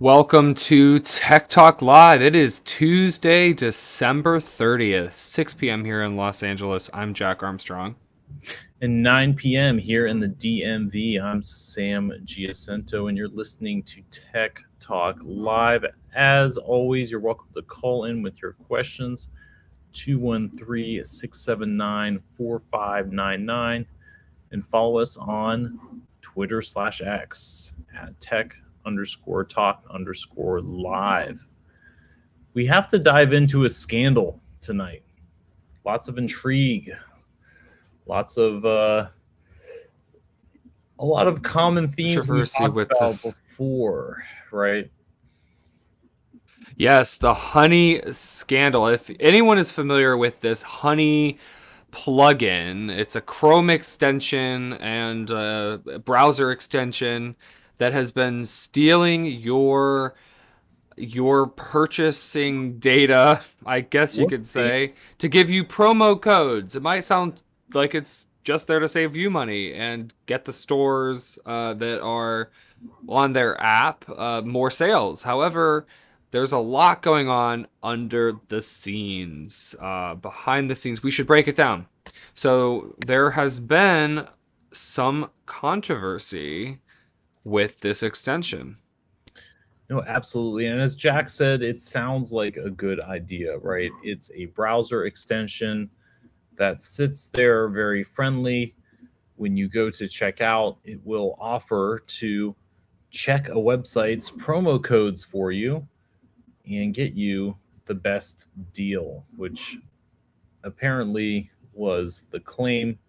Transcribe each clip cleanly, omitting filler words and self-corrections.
Welcome to Tech Talk Live. It is Tuesday, December 30th, 6 p.m. here in Los Angeles. I'm Jack Armstrong. And 9 p.m. here in the DMV. I'm Sam Giacinto, and you're listening to Tech Talk Live. As always, you're welcome to call in with your questions, 213-679-4599, and follow us on Twitter/X at tech_talk_live. We have to dive into a scandal tonight. Lots of intrigue. Lots of a lot of common themes we talked about before, right? Yes, the Honey scandal. If anyone is familiar with this Honey plugin, it's a Chrome extension and a browser extension that has been stealing your purchasing data, I guess you could say, to give you promo codes. It might sound like it's just there to save you money and get the stores that are on their app more sales. However, there's a lot going on under the scenes, behind the scenes. We should break it down. So there has been some controversy with this extension. No, absolutely. And as Jack said, it sounds like a good idea, right? It's a browser extension that sits there very friendly. When you go to check out, it will offer to check a website's promo codes for you and get you the best deal, which apparently was the claim.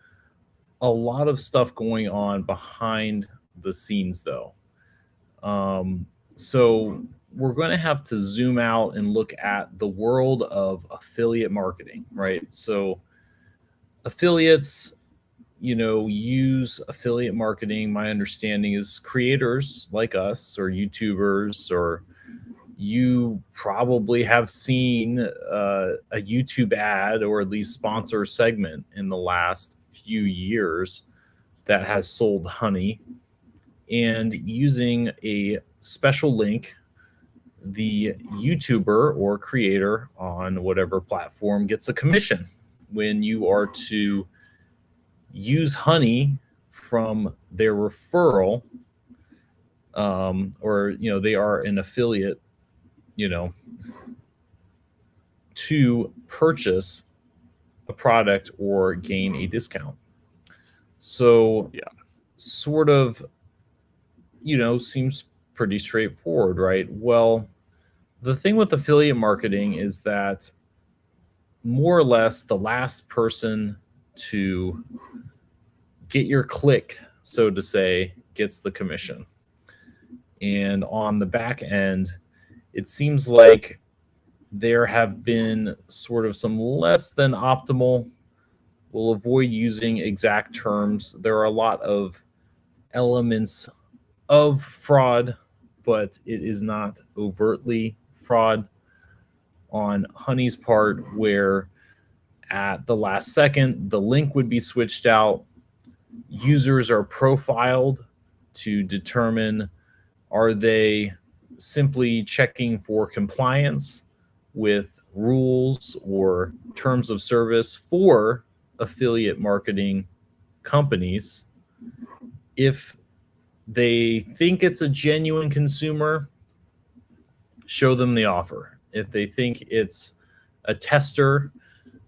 A lot of stuff going on behind the scenes, though. So we're going to have to zoom out and look at the world of affiliate marketing, right? So affiliates, use affiliate marketing. My understanding is creators like us or YouTubers, or you probably have seen a YouTube ad or at least sponsor segment in the last few years that has sold honey. And using a special link, the YouTuber or creator on whatever platform gets a commission when you are to use honey from their referral, or they are an affiliate, to purchase a product or gain a discount. So yeah, sort of, seems pretty straightforward, right? Well, the thing with affiliate marketing is that more or less the last person to get your click, so to say, gets the commission. And on the back end, it seems like there have been sort of some less than optimal. We'll avoid using exact terms. There are a lot of elements of fraud, but it is not overtly fraud on Honey's part, where at the last second, the link would be switched out. Users are profiled to determine, are they simply checking for compliance with rules or terms of service for affiliate marketing companies. If they think it's a genuine consumer, show them the offer. If they think it's a tester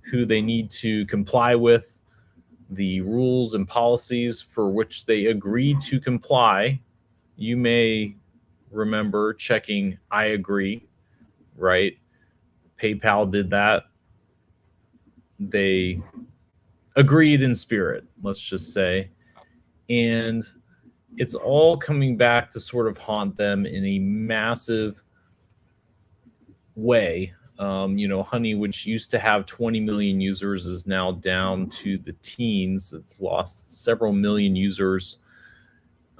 who they need to comply with the rules and policies for which they agreed to comply, you may remember checking I agree, right? PayPal did that. They agreed in spirit, let's just say. And it's all coming back to sort of haunt them in a massive way. Honey, which used to have 20 million users, is now down to the teens. It's lost several million users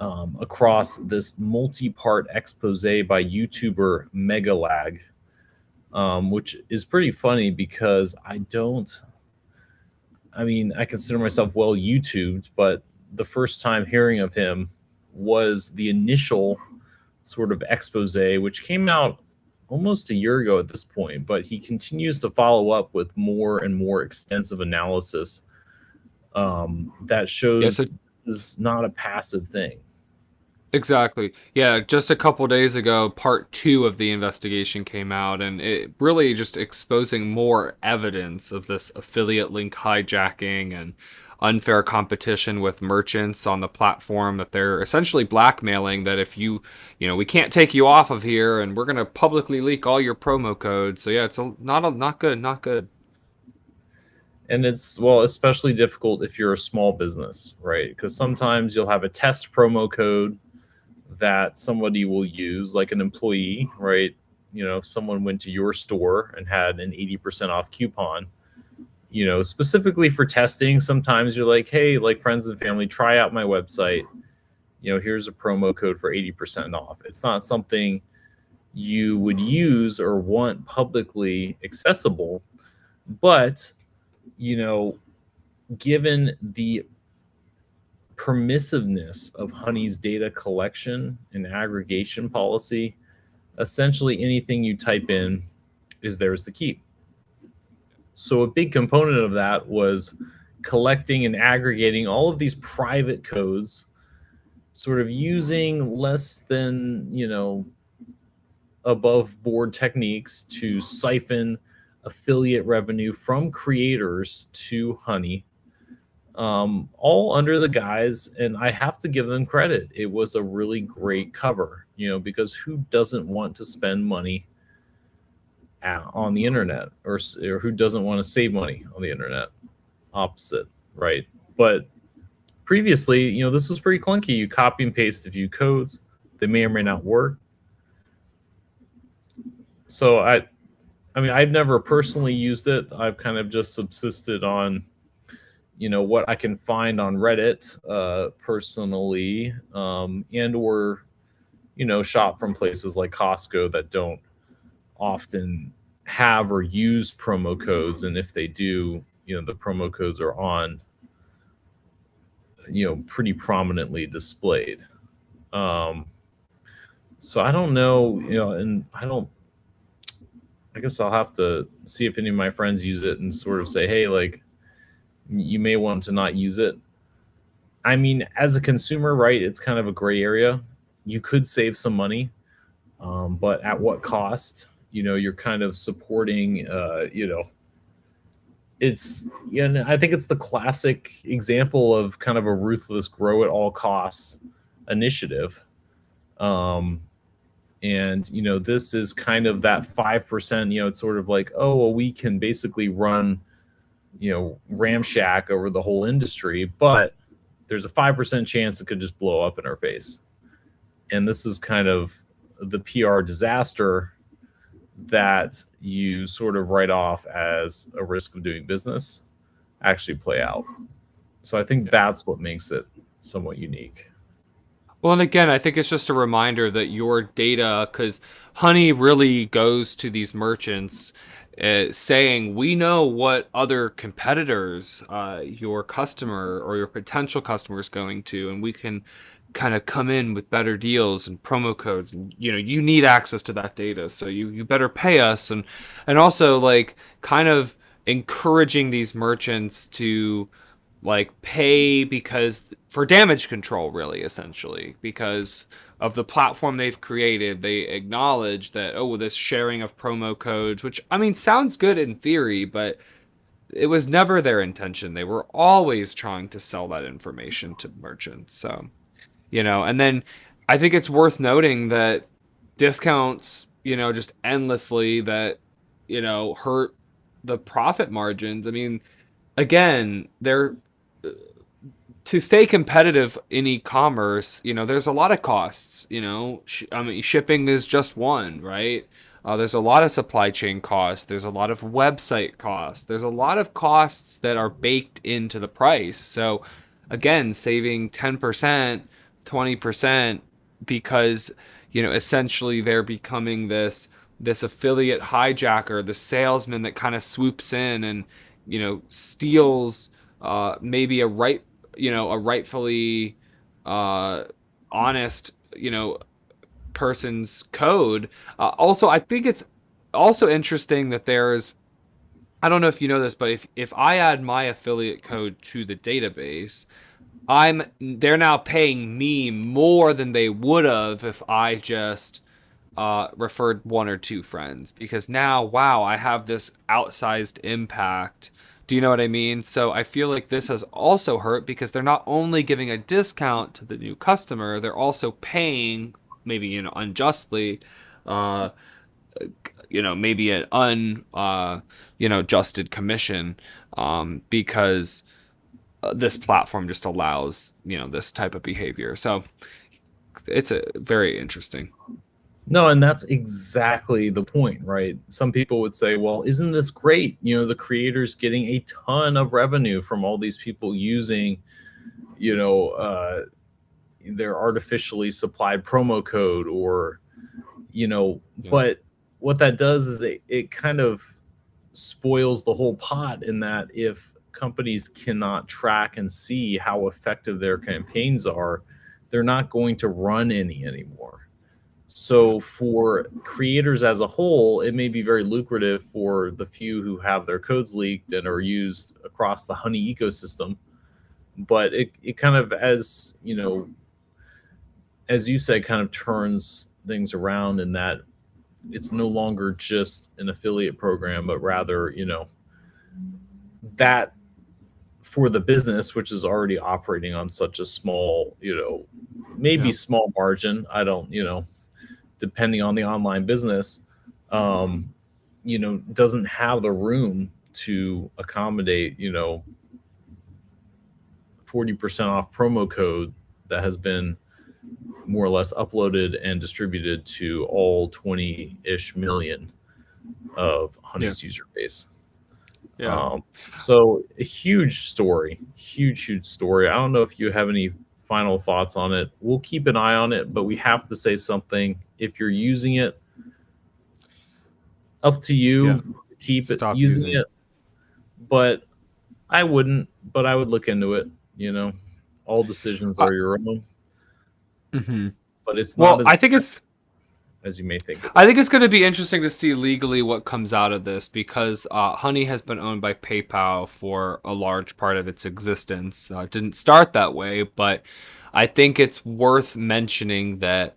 across this multi-part expose by YouTuber Megalag, which is pretty funny because I consider myself well YouTubed, but the first time hearing of him was the initial sort of expose, which came out almost a year ago at this point, but he continues to follow up with more and more extensive analysis that Yeah, shows so this is not a passive thing. exactly. Yeah, just a couple days ago, part two of the investigation came out, and it really just exposing more evidence of this affiliate link hijacking and unfair competition with merchants on the platform that they're essentially blackmailing that if we can't take you off of here and we're going to publicly leak all your promo codes. So yeah, it's not good, not good. And it's, well, especially difficult if you're a small business, right? Because sometimes you'll have a test promo code that somebody will use, like an employee, right? If someone went to your store and had an 80% off coupon, specifically for testing, sometimes you're like, hey, like friends and family, try out my website. Here's a promo code for 80% off. It's not something you would use or want publicly accessible, but, given the permissiveness of Honey's data collection and aggregation policy, essentially anything you type in is theirs to keep. So a big component of that was collecting and aggregating all of these private codes, sort of using less than, above board techniques to siphon affiliate revenue from creators to Honey, all under the guise, and I have to give them credit. It was a really great cover, because who doesn't want to spend money on the internet, or who doesn't want to save money on the internet? Opposite, right? But previously, this was pretty clunky. You copy and paste a few codes, they may or may not work. So I mean, I've never personally used it. I've kind of just subsisted on what I can find on Reddit personally, and or shop from places like Costco that don't often have or use promo codes, and if they do, the promo codes are on pretty prominently displayed. So I don't know, and I guess I'll have to see if any of my friends use it and sort of say, hey, like, you may want to not use it. I mean, as a consumer, right, it's kind of a gray area. You could save some money, but at what cost? You're kind of supporting, it's, I think it's the classic example of kind of a ruthless grow at all costs initiative. And this is kind of that 5%. It's sort of like, oh, well, we can basically run ramshack over the whole industry, but there's a 5% chance it could just blow up in our face. And this is kind of the PR disaster that you sort of write off as a risk of doing business actually play out. So I think that's what makes it somewhat unique. Well, and again, I think it's just a reminder that your data, because Honey really goes to these merchants saying, we know what other competitors your customer or your potential customer is going to, and we can kind of come in with better deals and promo codes. And, you need access to that data, so you better pay us. And also, like, kind of encouraging these merchants to like pay because for damage control, really, essentially, because of the platform they've created. They acknowledge that, oh, this sharing of promo codes, which, I mean, sounds good in theory, but it was never their intention. They were always trying to sell that information to merchants. So, and then I think it's worth noting that discounts, just endlessly, that, hurt the profit margins. I mean, again, they're to stay competitive in e-commerce, there's a lot of costs. I mean, shipping is just one, right? There's a lot of supply chain costs. There's a lot of website costs. There's a lot of costs that are baked into the price. So, again, saving 10%, 20%, because essentially they're becoming this affiliate hijacker, the salesman that kind of swoops in and steals maybe a rightfully honest person's code. Also, I think it's also interesting that there's, I don't know if you know this, but if I add my affiliate code to the database, they're now paying me more than they would have if I just referred one or two friends, because now, wow, I have this outsized impact. Do you know what I mean? So I feel like this has also hurt because they're not only giving a discount to the new customer, they're also paying, maybe, unjustly, uh, maybe an adjusted commission, because this platform just allows, this type of behavior. So it's a very interesting. No, and that's exactly the point, right? Some people would say, well, isn't this great? The creators getting a ton of revenue from all these people using, their artificially supplied promo code, or, Yeah. but what that does is it kind of spoils the whole pot, in that if companies cannot track and see how effective their campaigns are, they're not going to run any anymore. So for creators as a whole, it may be very lucrative for the few who have their codes leaked and are used across the Honey ecosystem. But it kind of, as you said, kind of turns things around, in that it's no longer just an affiliate program, but rather, that for the business, which is already operating on such a small, maybe small margin. I don't, depending on the online business, doesn't have the room to accommodate, 40% off promo code that has been more or less uploaded and distributed to all 20-ish million of Honey's user base. Yeah. So a huge story. I don't know if you have any final thoughts on it. We'll keep an eye on it, but we have to say something. If you're using it, up to you to keep Stop using it. But I wouldn't. But I would look into it. All decisions are your own. Mm-hmm. But it's not. Well, I think it's, as you may think. I think it's going to be interesting to see legally what comes out of this, because Honey has been owned by PayPal for a large part of its existence. It didn't start that way, but I think it's worth mentioning that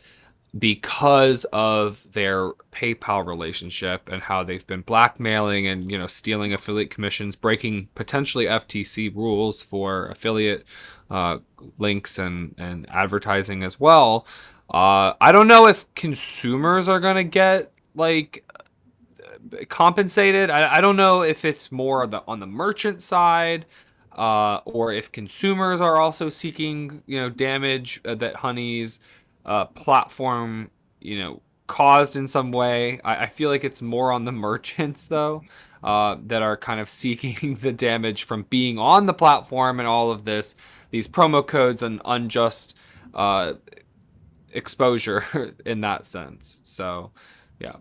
because of their PayPal relationship and how they've been blackmailing and, stealing affiliate commissions, breaking potentially FTC rules for affiliate links and advertising as well. I don't know if consumers are going to get compensated. I don't know if it's more on the merchant side, or if consumers are also seeking, damage that Honey's platform, caused in some way. I feel like it's more on the merchants, though, that are kind of seeking the damage from being on the platform and all of these promo codes and unjust exposure in that sense. So, yeah.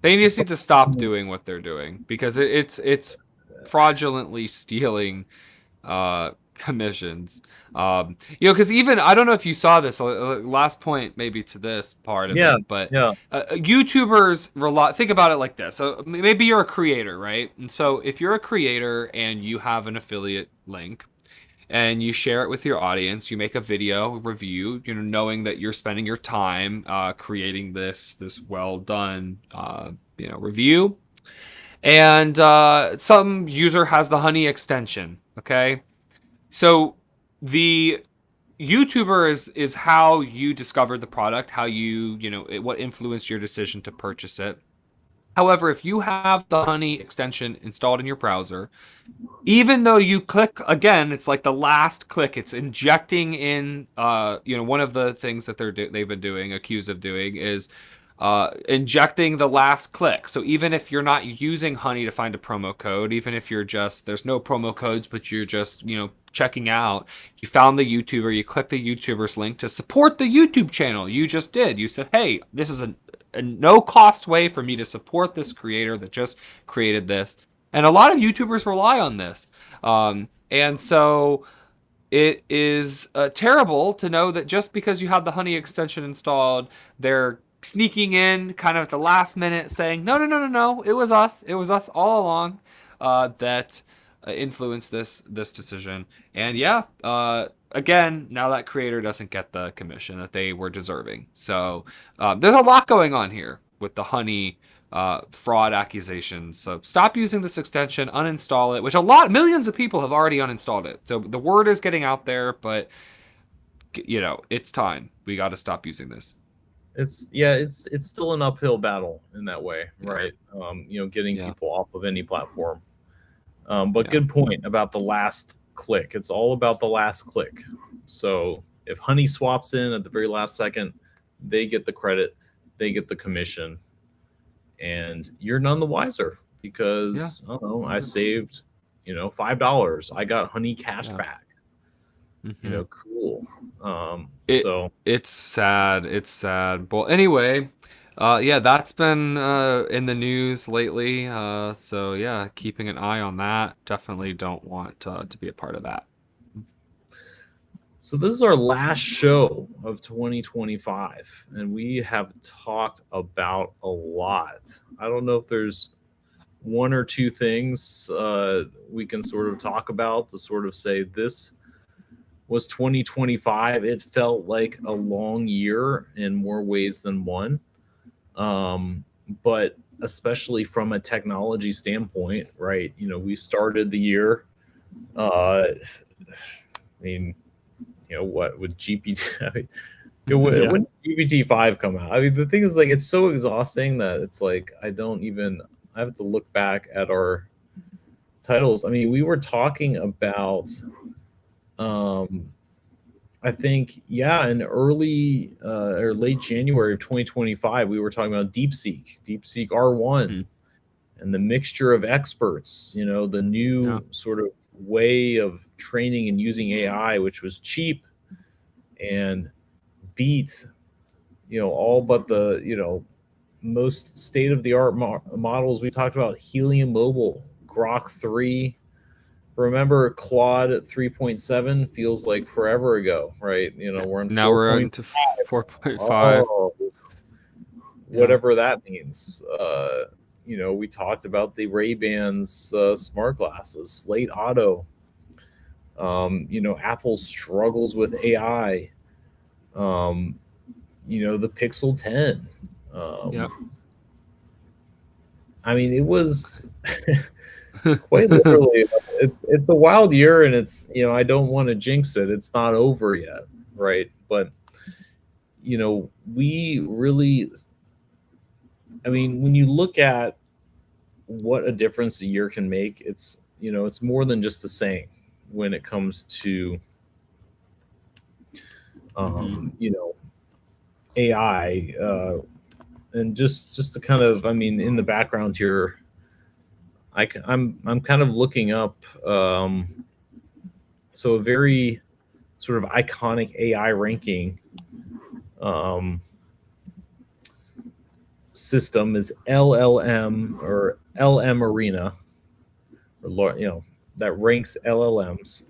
They just need to stop doing what they're doing, because it's fraudulently stealing commissions. Because even, I don't know if you saw this, last point maybe to this part of it, but YouTubers rely, think about it like this. So maybe you're a creator, right? And so if you're a creator and you have an affiliate link and you share it with your audience, you make a video review, knowing that you're spending your time creating this well done review, and some user has the Honey extension. Okay, so the YouTuber is how you discovered the product, how what influenced your decision to purchase it. However, if you have the Honey extension installed in your browser, even though you click again, it's like the last click. It's injecting in, one of the things that they've been doing, accused of doing, is injecting the last click. So even if you're not using Honey to find a promo code, even if there's no promo codes, but you're just, checking out, you found the YouTuber, you click the YouTuber's link to support the YouTube channel. You just did. You said, hey, this is a no cost way for me to support this creator that just created this. And a lot of YouTubers rely on this. And so it is terrible to know that just because you have the Honey extension installed, they're sneaking in kind of at the last minute saying, no, no, no, no, no, it was us. It was us all along that influenced this decision. And yeah, again, now that creator doesn't get the commission that they were deserving. So there's a lot going on here with the Honey fraud accusations. So stop using this extension, uninstall it, which millions of people have already uninstalled it. So the word is getting out there, but it's time. We got to stop using this. It's still an uphill battle in that way, right? Getting Yeah. people off of any platform. But good point about the last click. It's all about the last click. So if Honey swaps in at the very last second, they get the credit, they get the commission, and you're none the wiser because I don't know, I saved, $5. I got Honey cash back. Mm-hmm. Cool. It's sad. It's sad. Well, anyway, that's been in the news lately. So yeah, keeping an eye on that. Definitely don't want to be a part of that. So this is our last show of 2025, and we have talked about a lot. I don't know if there's one or two things we can sort of talk about to sort of say this was 2025. It felt like a long year in more ways than one. But especially from a technology standpoint, right? We started the year, what with GPT? When GPT-5 come out? I mean, the thing is, like, it's so exhausting that it's like I have to look back at our titles. I mean, we were talking about, I think, in early or late January of 2025, we were talking about DeepSeek R1, and the mixture of experts. The new sort of way of training and using AI, which was cheap and beat, all but the, most state-of-the-art models. We talked about Helium Mobile, Grok 3. Remember Claude 3.7 feels like forever ago, right? We're on now we're into 4.5. Whatever that means. We talked about the Ray-Bans smart glasses, Slate Auto. Apple struggles with AI. The Pixel 10. I mean, it was quite literally. It's a wild year, and it's I don't want to jinx it. It's not over yet, right? But we really. I mean, when you look at what a difference a year can make, it's more than just a saying when it comes to AI, and just to kind of, in the background here, I'm kind of looking up so a very sort of iconic AI ranking system is LLM or LM Arena, or that ranks LLMs.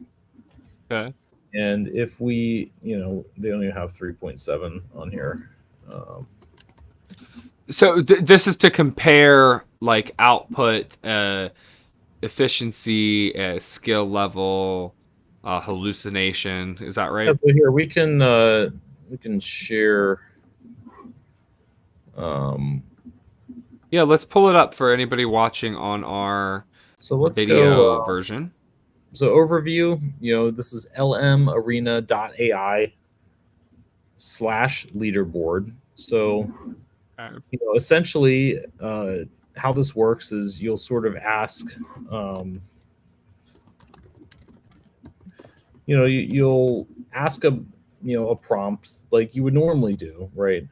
Okay. And if we, they only have 3.7 on here. So this is to compare like output, efficiency, skill level, hallucination. Is that right? Yeah, so here we can share. Let's pull it up for anybody watching on our video version. So overview, this is lmarena.ai/leaderboard. So, essentially, how this works is you'll sort of ask, you'll ask a prompt like you would normally do, right?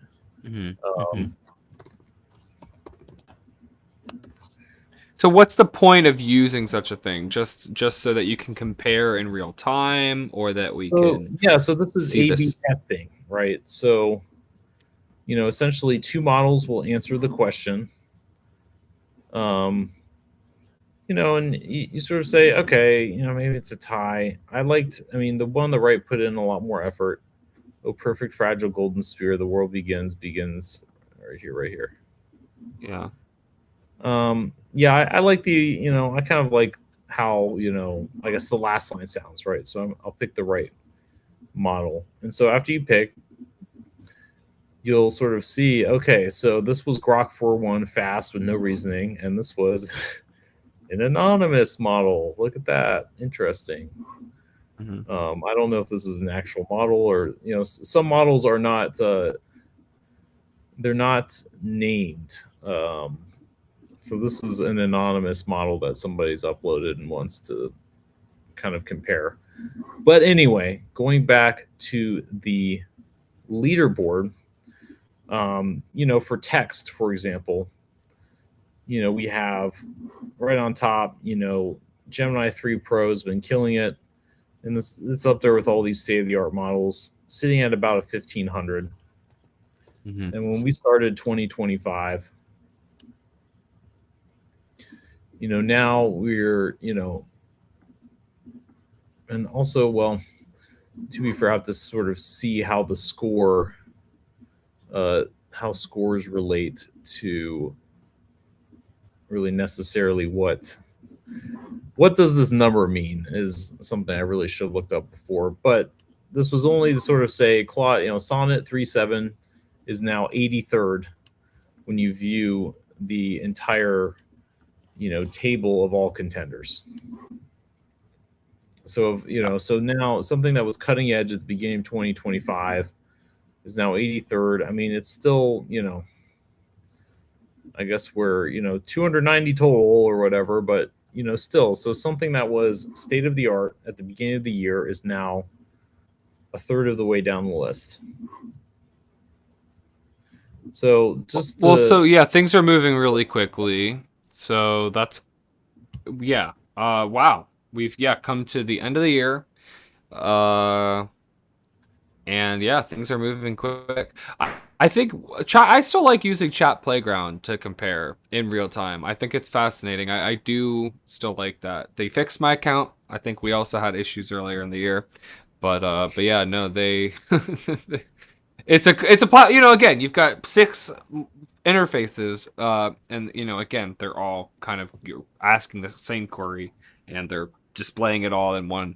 So what's the point of using such a thing? Just so that you can compare in real time, or that we can... Yeah, so this is A/B testing, right? So, essentially two models will answer the question. and you sort of say, okay, maybe it's a tie. I mean, the one on the right put in a lot more effort. Oh, perfect fragile golden sphere. The world begins right here, right here. Yeah. Yeah, I like I kind of like how, I guess the last line sounds right. So I'll pick the right model. And so after you pick, you'll sort of see, okay, so this was Grok 4.1 fast with no reasoning, and this was an anonymous model. Look at that. Interesting. Mm-hmm. I don't know if this is an actual model or, some models are not, they're not named. So this is an anonymous model that somebody's uploaded and wants to kind of compare. But anyway, going back to the leaderboard, for text, for example, we have right on top, Gemini 3 Pro has been killing it. And it's up there with all these state-of-the-art models, sitting at about a 1,500. Mm-hmm. And when we started 2025, now we're, and also, well, to be fair, I have to sort of see how the score, how scores relate to really necessarily what does this number mean is something I really should have looked up before. But this was only to sort of say Claude, Sonnet 3.7 is now 83rd when you view the entire, table of all contenders. So, so now something that was cutting edge at the beginning of 2025 is now 83rd. I mean, it's still, I guess we're, 290 total or whatever, but, still. So something that was state of the art at the beginning of the year is now a third of the way down the list. So just so yeah, things are moving really quickly. So that's wow. We've come to the end of the year. And yeah, things are moving quick. I think I still like using Chat Playground to compare in real time. I think it's fascinating. I do still like that. They fixed my account. I think we also had issues earlier in the year, but yeah, no, they it's a again, you've got 6 interfaces, and again, they're all kind of, you're asking the same query and they're displaying it all in one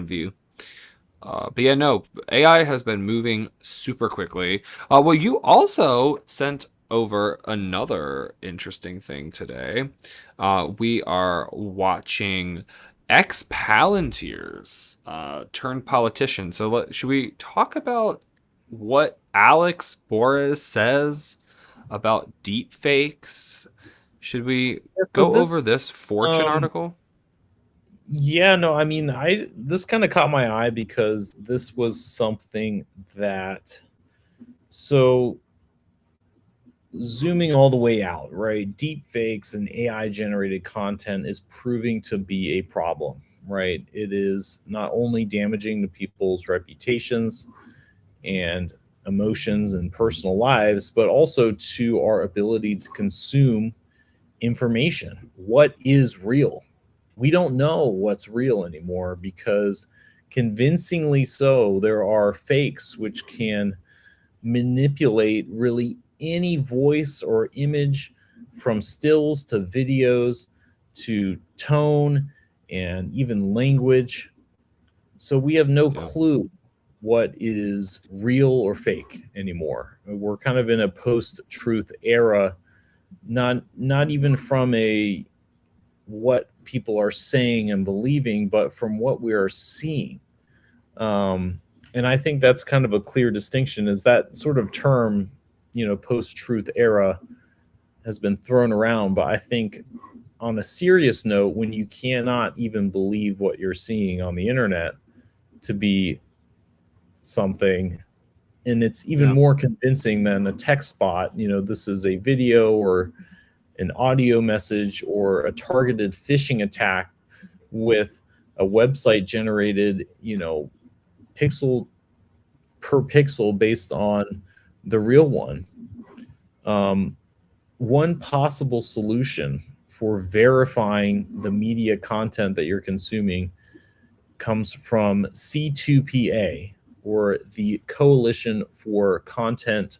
view. But yeah, no, AI has been moving super quickly. Well, you also sent over another interesting thing today. We are watching ex Palantirs turn politician. So should we talk about what Alex Boris says about deep fakes? Should we go over this Fortune article? Yeah, no, I mean, this kind of caught my eye because this was something that, so zooming all the way out, right? Deep fakes and AI generated content is proving to be a problem, right? It is not only damaging to people's reputations and emotions and personal lives, but also to our ability to consume information. What is real? We don't know what's real anymore because, convincingly so, there are fakes which can manipulate really any voice or image, from stills to videos to tone and even language. So we have no clue what is real or fake anymore. We're kind of in a post-truth era, not even from a what people are saying and believing, but from what we are seeing. And I think that's kind of a clear distinction, is that sort of term, post-truth era has been thrown around. But I think on a serious note, when you cannot even believe what you're seeing on the internet to be something, and it's even more convincing than a text bot, this is a video or an audio message or a targeted phishing attack with a website generated, pixel per pixel based on the real one. One possible solution for verifying the media content that you're consuming comes from C2PA, or the Coalition for Content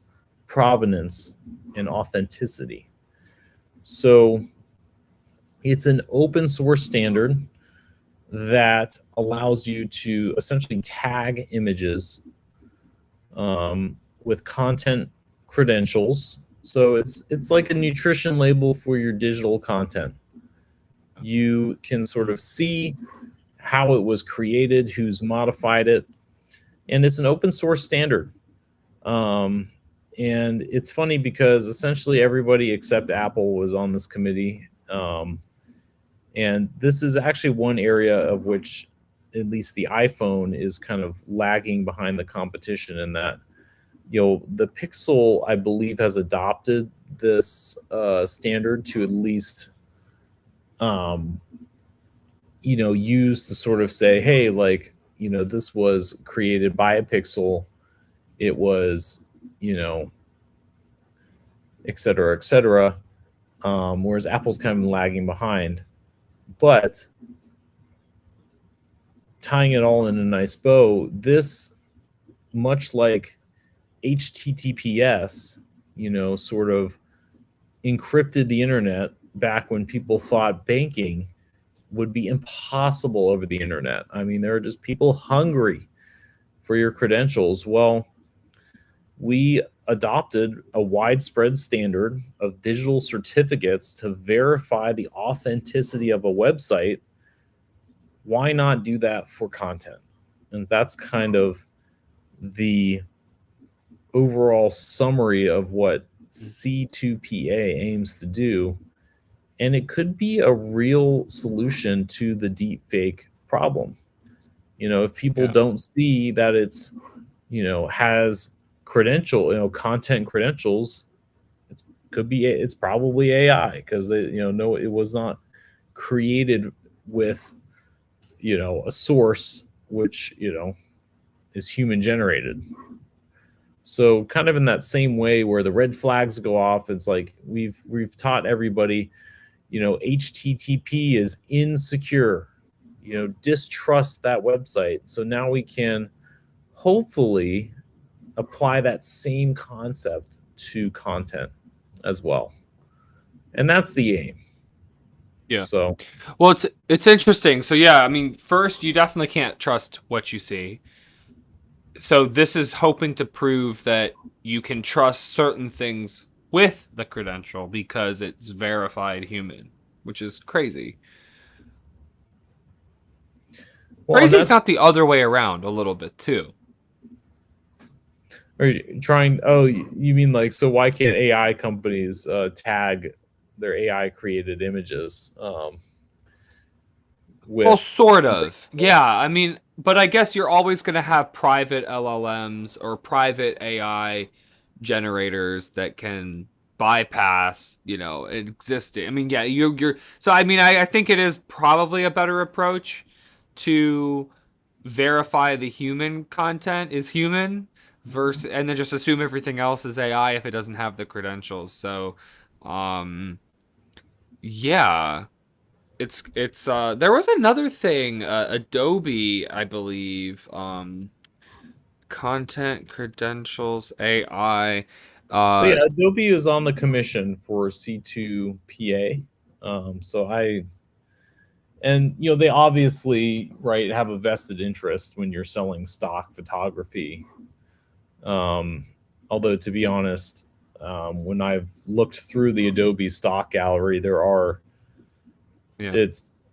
Provenance and Authenticity. So it's an open source standard that allows you to essentially tag images with content credentials. So it's like a nutrition label for your digital content. You can sort of see how it was created, who's modified it, and it's an open source standard. And it's funny because essentially everybody except Apple was on this committee. And this is actually one area of which at least the iPhone is kind of lagging behind the competition, in that, the Pixel, I believe, has adopted this standard to at least, use to sort of say, hey, like, this was created by a Pixel. It was, et cetera, et cetera. Whereas Apple's kind of lagging behind. But tying it all in a nice bow, this, much like HTTPS, sort of encrypted the internet back when people thought banking would be impossible over the internet. I mean, there are just people hungry for your credentials. Well, we adopted a widespread standard of digital certificates to verify the authenticity of a website. Why not do that for content? And that's kind of the overall summary of what C2PA aims to do. And it could be a real solution to the deepfake problem. If people don't see that it's, has content credentials, it's probably AI, because no, it was not created with, a source which, is human generated. So kind of in that same way where the red flags go off, it's like we've taught everybody, HTTP is insecure, distrust that website. So now we can hopefully apply that same concept to content as well. And that's the aim. Yeah. So, well, it's interesting. So yeah, I mean, first, you definitely can't trust what you see. So this is hoping to prove that you can trust certain things with the credential because it's verified human, which is crazy. Well, crazy is not the other way around a little bit too. Are you trying? Oh, you mean like, so why can't AI companies tag their AI created images? Well, sort of. Yeah, I mean, but I guess you're always going to have private LLMs or private AI generators that can bypass, existing. I mean, yeah, you're. So I mean, I think it is probably a better approach to verify the human content is human versus, and then just assume everything else is AI if it doesn't have the credentials. So, yeah. It's there was another thing, Adobe, I believe, content credentials AI. So yeah, Adobe is on the commission for C2PA. And they obviously, right, have a vested interest when you're selling stock photography. Although, to be honest, when I've looked through the Adobe stock gallery, there are, it's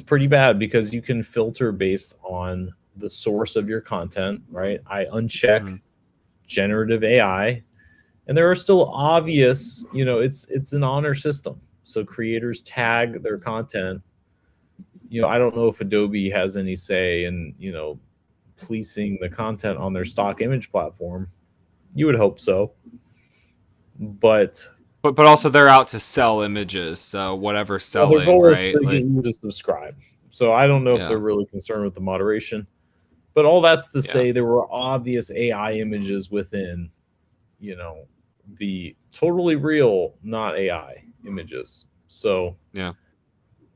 pretty bad, because you can filter based on the source of your content, right? I uncheck generative AI, and there are still obvious, it's an honor system. So creators tag their content. I don't know if Adobe has any say in, policing the content on their stock image platform. You would hope so. But also they're out to sell images, so whatever selling, their goal right? is to get you to subscribe. So I don't know if they're really concerned with the moderation. But all that's to say, there were obvious AI images within, the totally real, not AI images. So Yeah.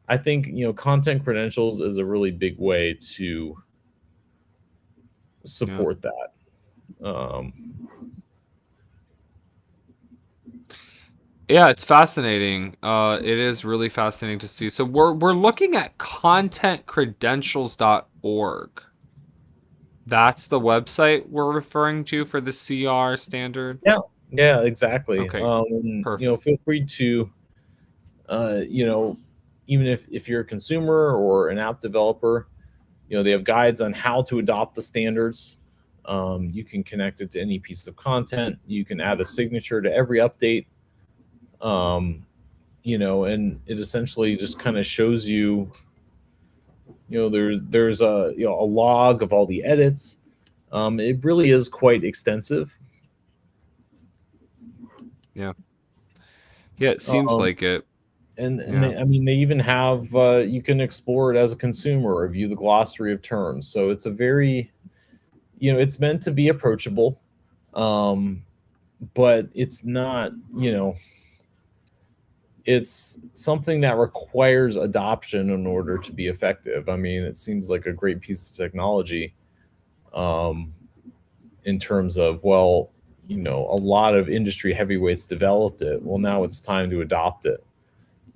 I think, content credentials is a really big way to Yeah. support that. Yeah, it's fascinating. It is really fascinating to see. So we're looking at contentcredentials.org. That's the website we're referring to for the CR standard. Yeah, yeah, exactly. Okay, And perfect. feel free to, uh, you know, even if you're a consumer or an app developer, they have guides on how to adopt the standards. You can connect it to any piece of content. You can add a signature to every update. And it essentially just kind of shows you, there's a log of all the edits. It really is quite extensive. Yeah. Yeah, it seems Um, like it. and Yeah. they, I mean, they even have, you can explore it as a consumer or view the glossary of terms. So it's a very, it's meant to be approachable, um, but it's not, it's something that requires adoption in order to be effective. I mean, it seems like a great piece of technology, um, in terms of, well, a lot of industry heavyweights developed it. Well, now it's time to adopt it.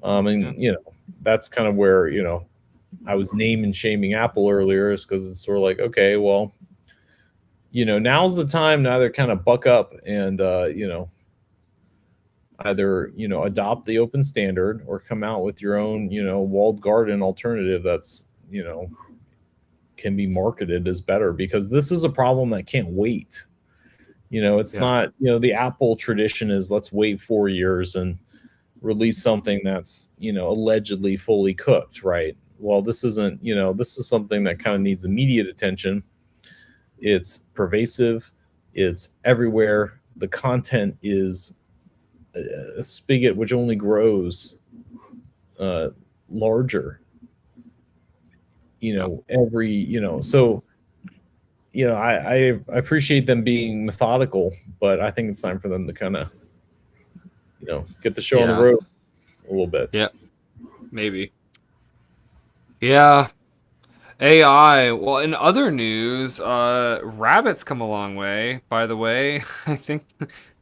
Yeah. And that's kind of where I was name and shaming Apple earlier, is because it's sort of like, okay, well, now's the time to either kind of buck up and either adopt the open standard or come out with your own walled garden alternative that's can be marketed as better, because this is a problem that can't wait. It's Yeah. not, the Apple tradition is let's wait 4 years and release something that's allegedly fully cooked, right? Well, this isn't, this is something that kind of needs immediate attention. It's pervasive, it's everywhere. The content is a spigot which only grows larger, Yeah. every, so I appreciate them being methodical, but I think it's time for them to kind of get the show on the Yeah. road a little bit. Yeah. Maybe. Yeah. AI. Well, in other news, rabbits come a long way, by the way. I think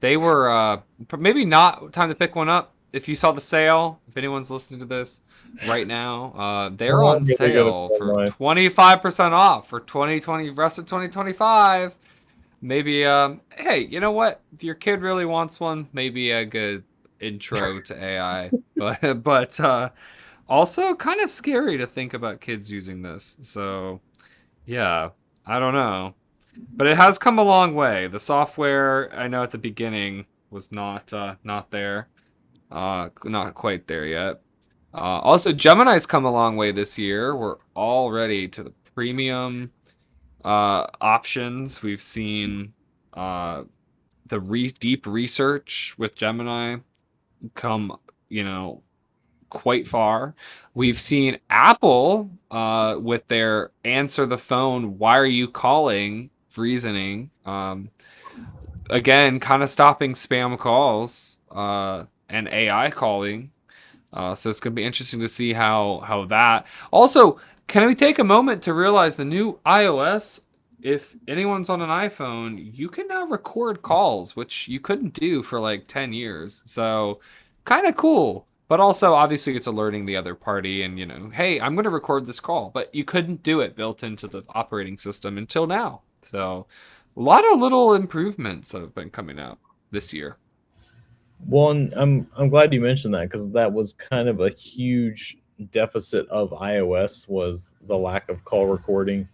they were maybe not time to pick one up. If you saw the sale, if anyone's listening to this right now, they're Oh, on I'm gonna get it sale for online. 25% off for 2020, rest of 2025. Maybe hey, you know what? If your kid really wants one, maybe a good intro to AI. But also kind of scary to think about kids using this. So, yeah, I don't know. But it has come a long way. The software, I know at the beginning was not there. Not quite there yet. Also Gemini's come a long way this year. We're already to the premium options. We've seen the deep research with Gemini come, you know, quite far. We've seen Apple with their answer the phone, why are you calling reasoning. Again, kind of stopping spam calls and AI calling. So it's going to be interesting to see how that. Also, can we take a moment to realize the new iOS? If anyone's on an iPhone, you can now record calls, which you couldn't do for like 10 years. So kind of cool. But also, obviously, it's alerting the other party and, hey, I'm going to record this call. But you couldn't do it built into the operating system until now. So a lot of little improvements have been coming out this year. Well, and I'm glad you mentioned that, because that was kind of a huge deficit of iOS, was the lack of call recording.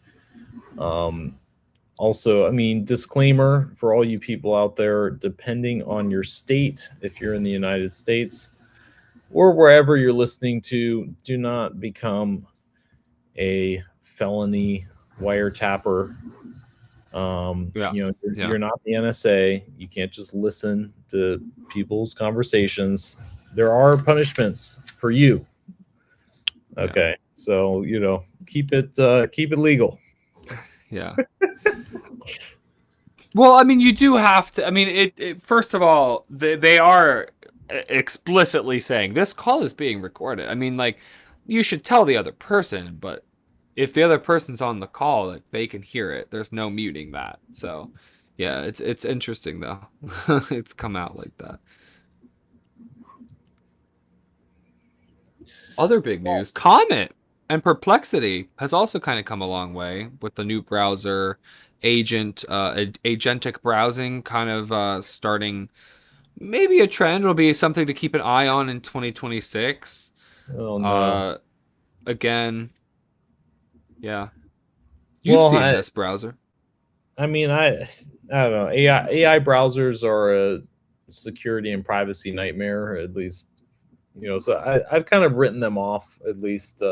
Also, I mean, disclaimer for all you people out there, depending on your state, if you're in the United States or wherever you're listening to, do not become a felony wiretapper. Yeah. You're not the NSA. You can't just listen to people's conversations. There are punishments for you. Okay, so keep it legal. Yeah. Well, I mean, you do have to. I mean, it first of all, they are explicitly saying this call is being recorded. I mean, like, you should tell the other person, but if the other person's on the call, like, they can hear it. There's no muting that. So, yeah, it's interesting though. It's come out like that. Other big news, Comet and Perplexity has also kind of come a long way with the new browser agentic browsing kind of starting maybe a trend. Will be something to keep an eye on in 2026. Oh no. Uh, again, yeah. You've Well, seen this browser. I mean, I don't know. AI browsers are a security and privacy nightmare, at least, you know. So I've kind of written them off, at least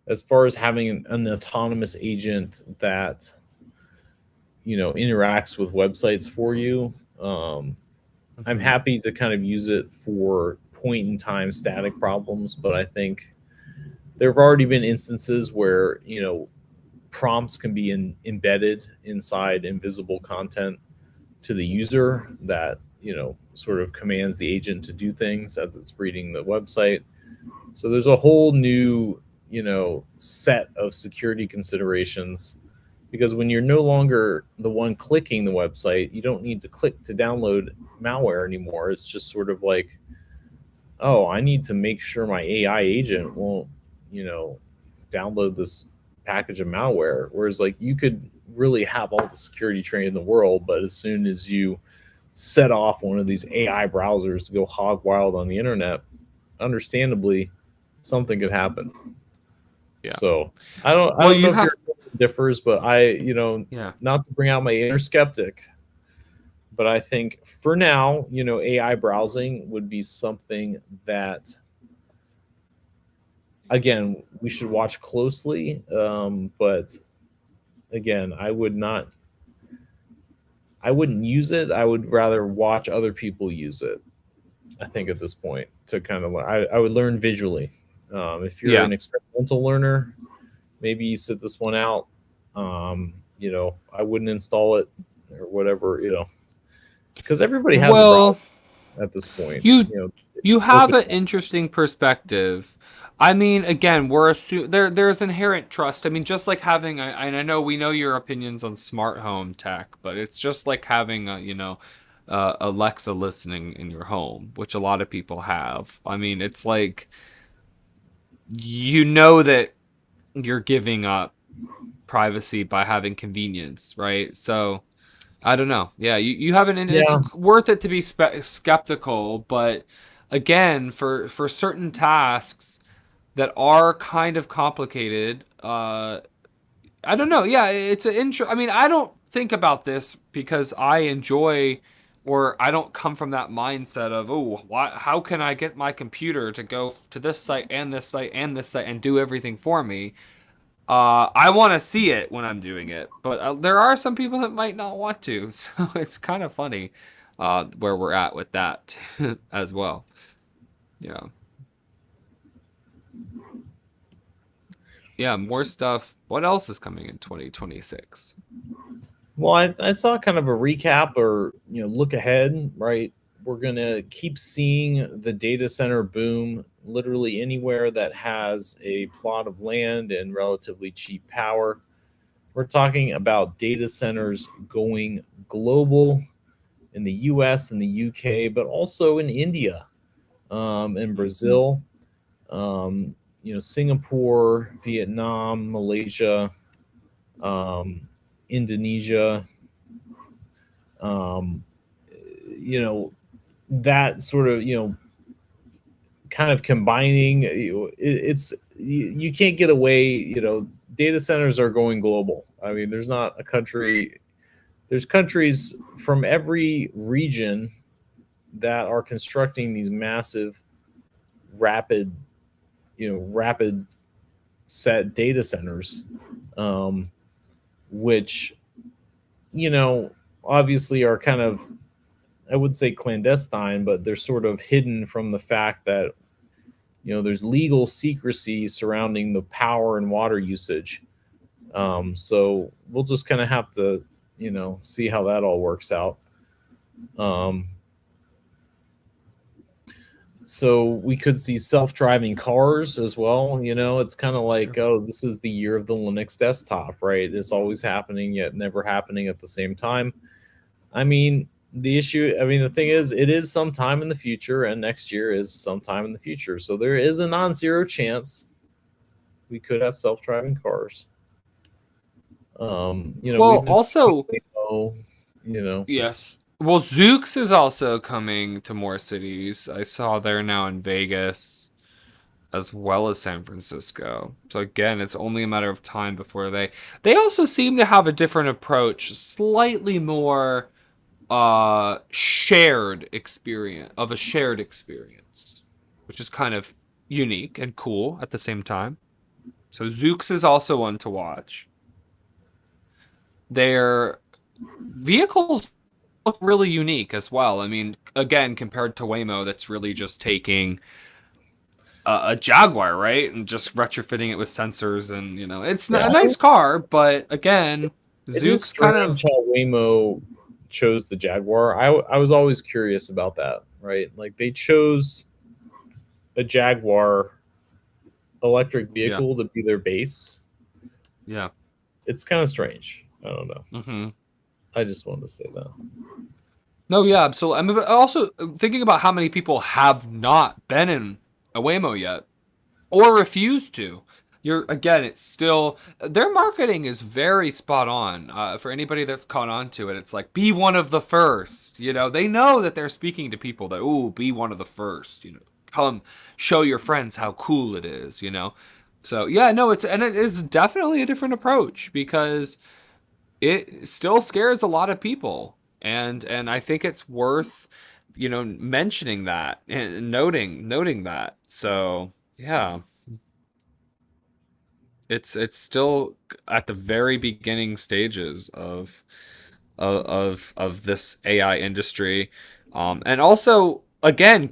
as far as having an autonomous agent that, you know, interacts with websites for you. I'm happy to kind of use it for point in time static problems, but I think there have already been instances where, you know, prompts can be embedded inside invisible content to the user that, you know, sort of commands the agent to do things as it's reading the website. So there's a whole new, you know, set of security considerations, because when you're no longer the one clicking the website, you don't need to click to download malware anymore. It's just sort of like, oh, I need to make sure my AI agent won't, you know, download this package of malware. Whereas, like, you could really have all the security training in the world, but as soon as you set off one of these AI browsers to go hog wild on the internet, understandably, something could happen. Yeah. So I don't Well, know you if your have. opinion differs, but I, you know, Yeah. not to bring out my inner skeptic, but I think for now, you know, AI browsing would be something that, again, we should watch closely. But again, I wouldn't use it. I would rather watch other people use it. I think at this point to kind of, I would learn visually. If you're Yeah. an experimental learner, maybe you sit this one out. You know, I wouldn't install it or whatever, you know, because everybody has a browser Well, at this point. you You know, you have open. an interesting perspective. I mean, again, there's inherent trust. I mean, just like having, and I know we know your opinions on smart home tech, but it's just like having a, Alexa listening in your home, which a lot of people have. I mean, it's like you know that you're giving up privacy by having convenience, right? So I don't know. Yeah, you haven't. It's Yeah, worth it to be skeptical, but again, for certain tasks that are kind of complicated, I don't know. Yeah, it's an intro. I mean, I don't think about this because I enjoy, or I don't come from that mindset of, oh, why? How can I get my computer to go to this site and this site and this site and do everything for me? I want to see it when I'm doing it, but there are some people that might not want to, so it's kind of funny where we're at with that as well. Yeah, yeah, more stuff. What else is coming in 2026? well, I saw kind of a recap or, you know, look ahead, right? We're going to keep seeing the data center boom literally anywhere that has a plot of land and relatively cheap power. We're talking about data centers going global in the US and the UK, but also in India, in Brazil, you know, Singapore, Vietnam, Malaysia, um, Indonesia, um, you know, that sort of, you know, kind of combining, it's, you can't get away, you know, data centers are going global. I mean, there's not a country, there's countries from every region that are constructing these massive, rapid, you know, rapid set data centers, um, which, you know, obviously are kind of, I would say clandestine, but they're sort of hidden from the fact that, you know, there's legal secrecy surrounding the power and water usage. So we'll just kind of have to, you know, see how that all works out. Um, So we could see self-driving cars as well. It's kind of It's true. like, oh, this is the year of the Linux desktop, right? It's always happening yet never happening at the same time. I mean, the thing is, it is sometime in the future, and next year is sometime in the future. So there is a non-zero chance we could have self-driving cars. Well, We've been talking also, about, yes. Well, Zooks is also coming to more cities. I saw they're now in Vegas as well as San Francisco. So again, it's only a matter of time before they also seem to have a different approach, slightly more shared experience, which is kind of unique and cool at the same time. So Zooks is also one to watch. Their vehicles look really unique as well. I mean, again, compared to Waymo, that's really just taking a Jaguar, right, and just retrofitting it with sensors, and it's yeah, a nice car, but again, it is Zooks kind strange of how Waymo chose the Jaguar. I was always curious about that, right? Like they chose a Jaguar electric yeah, vehicle to be their base. yeah. It's kind of strange. I don't know. Hmm. I just wanted to say that. No, yeah, absolutely. I mean, but also thinking about how many people have not been in a Waymo yet or refuse to. It's still their marketing is very spot on. For anybody that's caught on to it, it's like be one of the first. They know that they're speaking to people that be one of the first. Come show your friends how cool it is. So yeah, no, it is definitely a different approach because it still scares a lot of people, and I think it's worth mentioning that and noting that. So yeah, it's still at the very beginning stages of this AI industry, and also again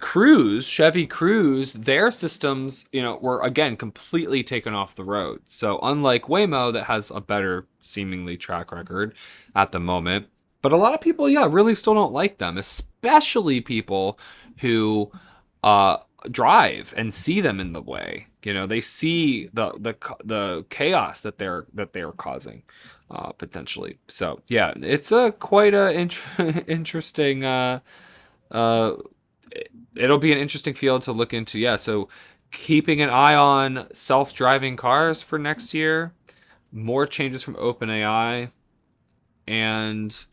Chevy Cruise, their systems were again completely taken off the road. So unlike Waymo that has a better seemingly track record at the moment, but a lot of people really still don't like them, especially people who uh drive and see them in the way. They see the chaos that they're causing potentially. So yeah, it's a quite a interesting. Uh, it'll be an interesting field to look into. Yeah, so keeping an eye on self-driving cars for next year, more changes from OpenAI, and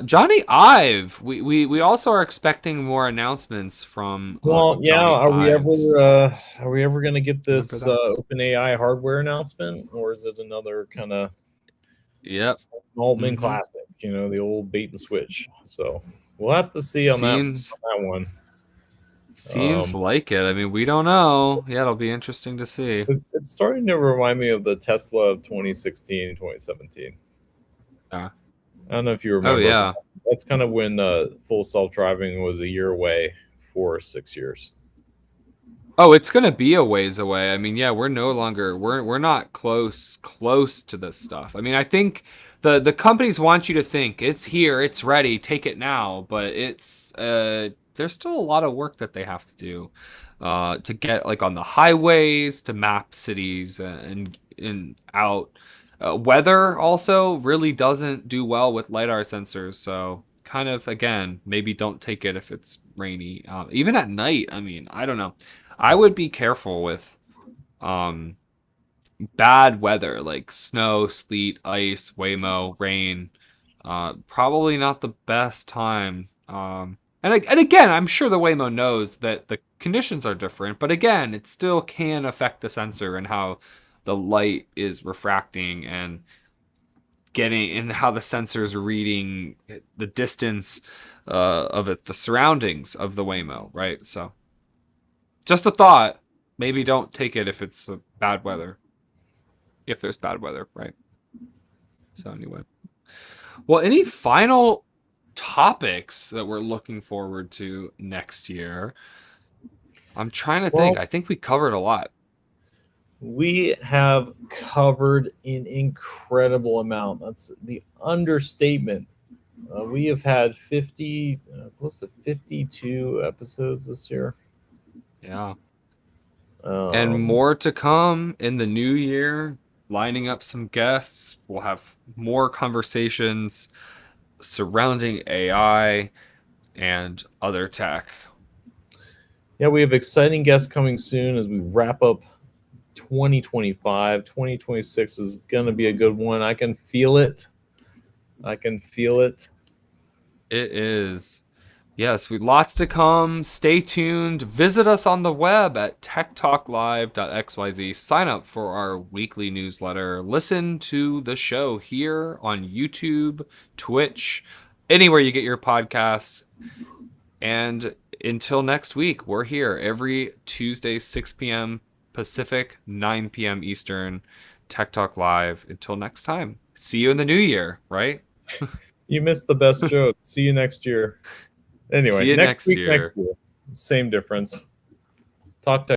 Johnny Ive. We also are expecting more announcements from Well, yeah. Johnny Ives. Are we ever going to get Remember this that? OpenAI hardware announcement, or is it another kind of Yep. Altman Mm-hmm. classic? The old bait and switch. So we'll have to see on that Seems one. Seems like it. I mean, we don't know. Yeah, it'll be interesting to see. It's starting to remind me of the Tesla of 2016, 2017. Yeah. I don't know if you Oh remember, but yeah. that's kind of when full self driving was a year away for 6 years. Oh, it's gonna be a ways away. I mean, yeah, we're no longer we're not close to this stuff. I mean, I think the companies want you to think it's here, it's ready, take it now, but it's there's still a lot of work that they have to do to get like on the highways to map cities and out. Weather also really doesn't do well with lidar sensors, so kind of again maybe don't take it if it's rainy. Even at night, I mean, I don't know. I would be careful with um bad weather like snow, sleet, ice, waymo, rain. Probably not the best time. And again, I'm sure the Waymo knows that the conditions are different, but again, it still can affect the sensor and how the light is refracting and getting and how the sensors are reading the distance of it, the surroundings of the Waymo, right? So just a thought. Maybe don't take it if it's bad weather. If there's bad weather, right? So anyway. Well, any final topics that we're looking forward to next year? I'm trying to think. Well, I think we covered a lot. we have covered an incredible amount. That's the understatement. We have had 50, close to 52 episodes this year. Yeah. And more to come in the new year, lining up some guests. We'll have more conversations surrounding AI and other tech. Yeah, we have exciting guests coming soon as we wrap up 2025. 2026 is going to be a good one. I can feel it. I can feel it. It is. Yes, we lots to come. Stay tuned. Visit us on the web at techtalklive.xyz. Sign up for our weekly newsletter. Listen to the show here on YouTube, Twitch, anywhere you get your podcasts. And until next week, we're here every Tuesday, 6 p.m. Pacific, 9 p.m. Eastern, Tech Talk Live. Until next time. See you in the new year, right? You missed the best joke. See you next year. Anyway, See you next next week, year. next year. Same difference. Talk to